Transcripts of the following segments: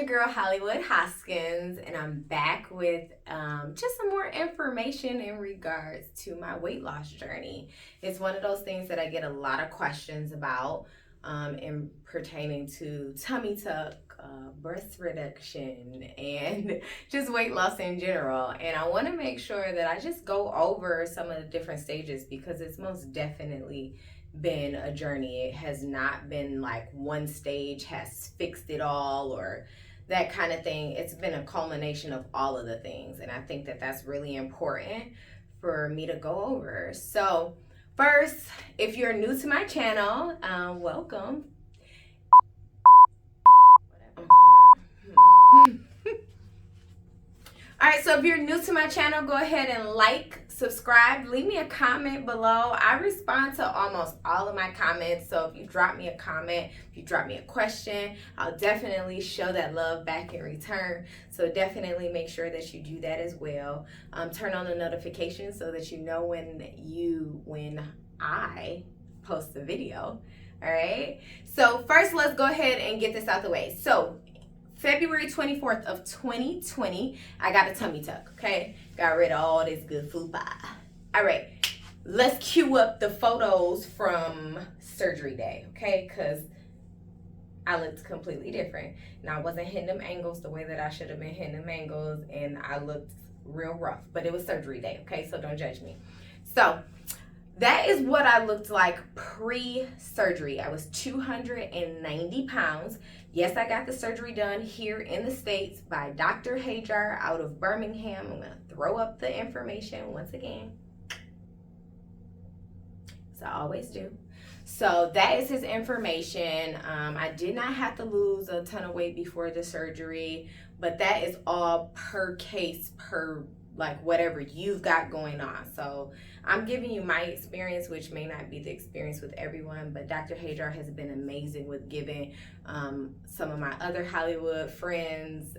your girl Hollywood Hoskins, and I'm back with just some more information in regards to my weight loss journey. It's one of those things that I get a lot of questions about in pertaining to tummy tuck, breast reduction, and just weight loss in general. And I want to make sure that I just go over some of the different stages because it's most definitely been a journey. It has not been like one stage has fixed it all or that kind of thing. It's been a culmination of all of the things, and I think that that's really important for me to go over. So first, if you're new to my channel, welcome. Okay. All right, so if you're new to my channel, go ahead and like, subscribe, leave me a comment below. I respond to almost all of my comments, so if you drop me a comment, if you drop me a question, I'll definitely show that love back in return. So definitely make sure that you do that as well. Turn on the notifications so that you know when I post a video. All right, so first let's go ahead and get this out the way. So February 24th of 2020, I got a tummy tuck, okay? Got rid of all this good food. All right, let's cue up the photos from surgery day, okay? Because I looked completely different. Now, I wasn't hitting them angles the way that I should have been hitting them angles, and I looked real rough, but it was surgery day, okay? So don't judge me. So that is what I looked like pre-surgery. I was 290 pounds. Yes, I got the surgery done here in the States by Dr. Hajar out of Birmingham. I'm going to throw up the information once again, as I always do. So that is his information. I did not have to lose a ton of weight before the surgery, but that is all per case, per like whatever you've got going on. So I'm giving you my experience, which may not be the experience with everyone, but Dr. Hajar has been amazing with giving some of my other Hollywood friends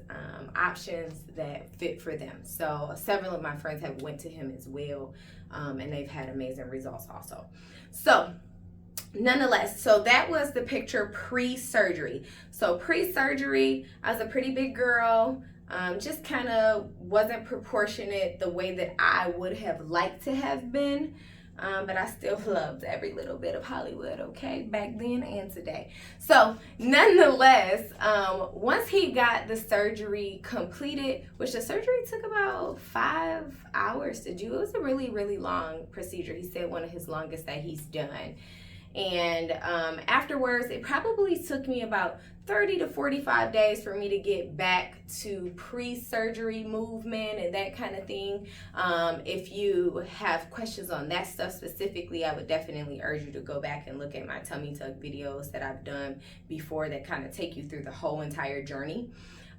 options that fit for them. So several of my friends have went to him as well, and they've had amazing results also. So nonetheless, so that was the picture pre-surgery. So pre-surgery, I was a pretty big girl. Just kind of wasn't proportionate the way that I would have liked to have been, but I still loved every little bit of Hollywood, okay, back then and today. So nonetheless, once he got the surgery completed, which the surgery took about 5 hours to do, it was a really, really long procedure. He said one of his longest that he's done. And afterwards, it probably took me about 30 to 45 days for me to get back to pre-surgery movement and that kind of thing. If you have questions on that stuff specifically, I would definitely urge you to go back and look at my tummy tuck videos that I've done before that kind of take you through the whole entire journey.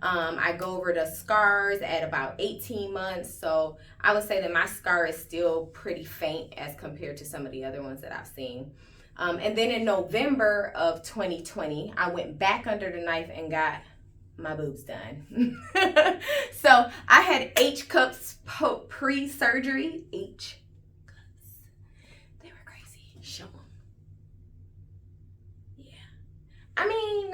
I go over the scars at about 18 months. So I would say that my scar is still pretty faint as compared to some of the other ones that I've seen. And then in November of 2020, I went back under the knife and got my boobs done. So I had H cups pre-surgery. H cups. They were crazy. Show them. Yeah. I mean,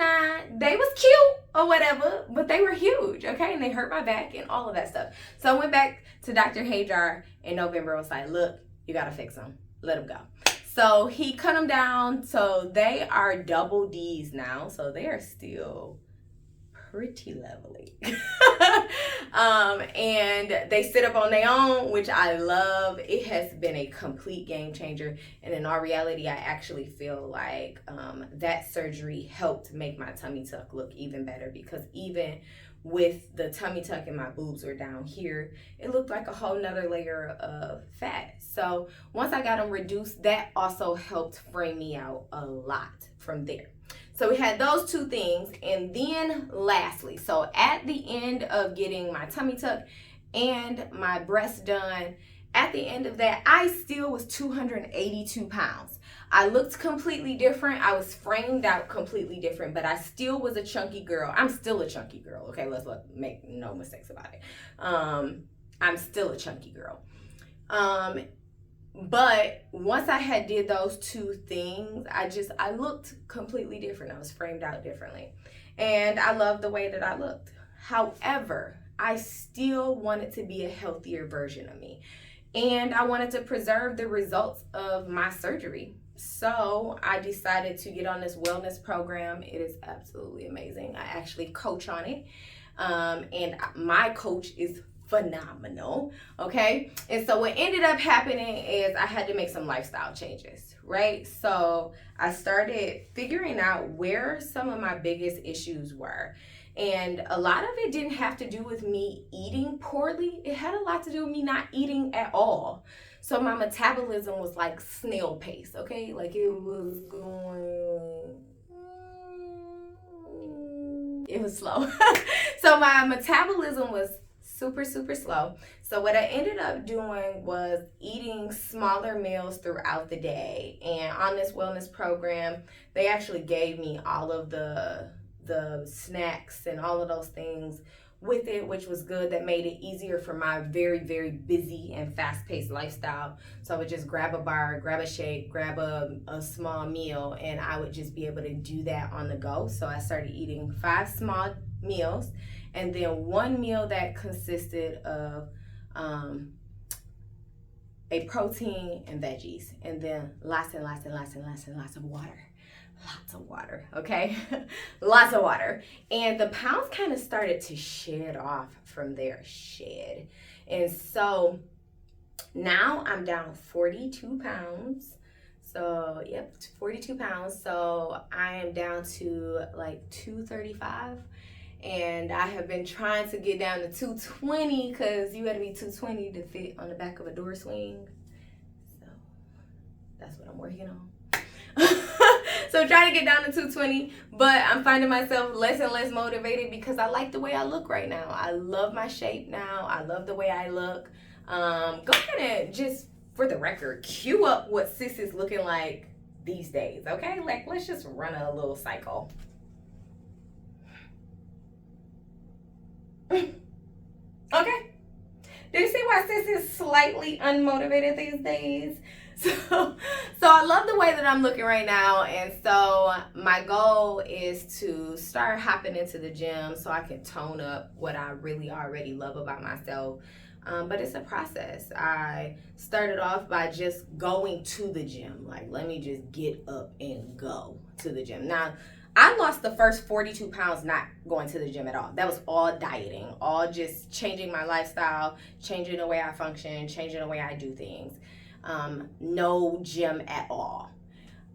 they was cute or whatever, but they were huge, okay? And they hurt my back and all of that stuff. So I went back to Dr. Hajar in November. I was like, look, you got to fix them. Let them go. So he cut them down, so they are double D's now, so they are still pretty lovely. And they sit up on their own, which I love. It has been a complete game changer, and in all reality, I actually feel like that surgery helped make my tummy tuck look even better, because even with the tummy tuck and my boobs were down here, it looked like a whole nother layer of fat. So once I got them reduced, that also helped frame me out a lot from there. So we had those two things. And then lastly, so at the end of getting my tummy tuck and my breasts done, at the end of that, I still was 282 pounds. I looked completely different. I was framed out completely different, but I still was a chunky girl. I'm still a chunky girl. Okay, let's make no mistakes about it. I'm still a chunky girl. But once I had did those two things, I looked completely different. I was framed out differently. and I loved the way that I looked. However, I still wanted to be a healthier version of me, and I wanted to preserve the results of my surgery. So I decided to get on this wellness program. It is absolutely amazing. I actually coach on it, and my coach is phenomenal. Okay, and so what ended up happening is I had to make some lifestyle changes, right? So I started figuring out where some of my biggest issues were. And a lot of it didn't have to do with me eating poorly. It had a lot to do with me not eating at all. So my metabolism was like snail pace, okay? Like it was going, it was slow. So my metabolism was super, super slow. So what I ended up doing was eating smaller meals throughout the day. And on this wellness program, they actually gave me all of the snacks and all of those things with it, which was good. That made it easier for my very, very busy and fast-paced lifestyle. So I would just grab a bar, grab a shake, grab a small meal, and I would just be able to do that on the go. So I started eating 5 small meals, and then 1 meal that consisted of a protein and veggies, and then lots and lots and lots and lots and lots of water. Lots of water, okay? Lots of water. And the pounds kind of started to shed off from there. And so now I'm down 42 pounds. So, yep, 42 pounds. So I am down to like 235. And I have been trying to get down to 220 because you got to be 220 to fit on the back of a door swing. So that's what I'm working on. So trying to get down to 220, but I'm finding myself less and less motivated because I like the way I look right now. I love my shape now. I love the way I look. Go ahead and just, for the record, cue up what sis is looking like these days, okay? Like, let's just run a little cycle. Okay. Do you see why sis is slightly unmotivated these days? So I love the way that I'm looking right now, and so my goal is to start hopping into the gym so I can tone up what I really already love about myself. But it's a process. I started off by just going to the gym. Like, let me just get up and go to the gym. Now, I lost the first 42 pounds not going to the gym at all. That was all dieting, all just changing my lifestyle, changing the way I function, changing the way I do things. No gym at all.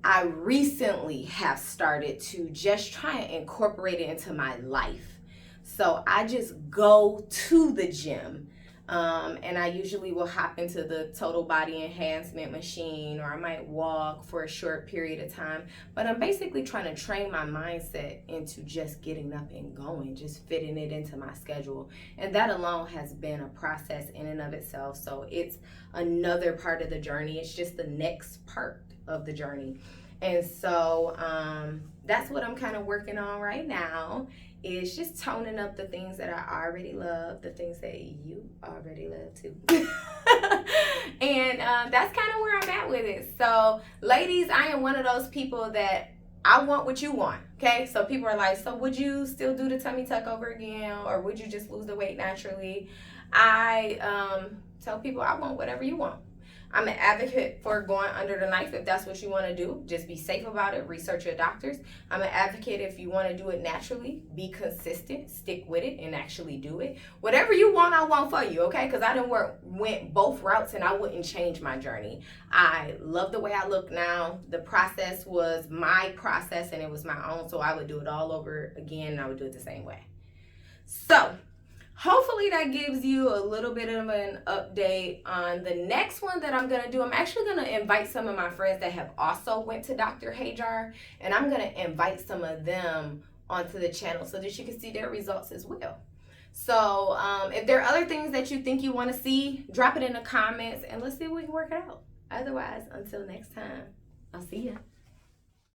I recently have started to just try and incorporate it into my life. So I just go to the gym. And I usually will hop into the total body enhancement machine, or I might walk for a short period of time. But I'm basically trying to train my mindset into just getting up and going, just fitting it into my schedule. And that alone has been a process in and of itself. So it's another part of the journey. It's just the next part of the journey. And so that's what I'm kind of working on right now. Is just toning up the things that I already love, the things that you already love too. And that's kind of where I'm at with it. So, ladies, I am one of those people that I want what you want, okay? So people are like, so would you still do the tummy tuck over again, or would you just lose the weight naturally? I tell people I want whatever you want. I'm an advocate for going under the knife if that's what you want to do. Just be safe about it. Research your doctors. I'm an advocate if you want to do it naturally. Be consistent. Stick with it and actually do it. Whatever you want, I want for you, okay? Because I done went both routes and I wouldn't change my journey. I love the way I look now. The process was my process and it was my own, so I would do it all over again and I would do it the same way. So, hopefully that gives you a little bit of an update on the next one that I'm going to do. I'm actually going to invite some of my friends that have also went to Dr. Hajar, and I'm going to invite some of them onto the channel so that you can see their results as well. So if there are other things that you think you want to see, drop it in the comments and let's see if we can work it out. Otherwise, until next time, I'll see ya.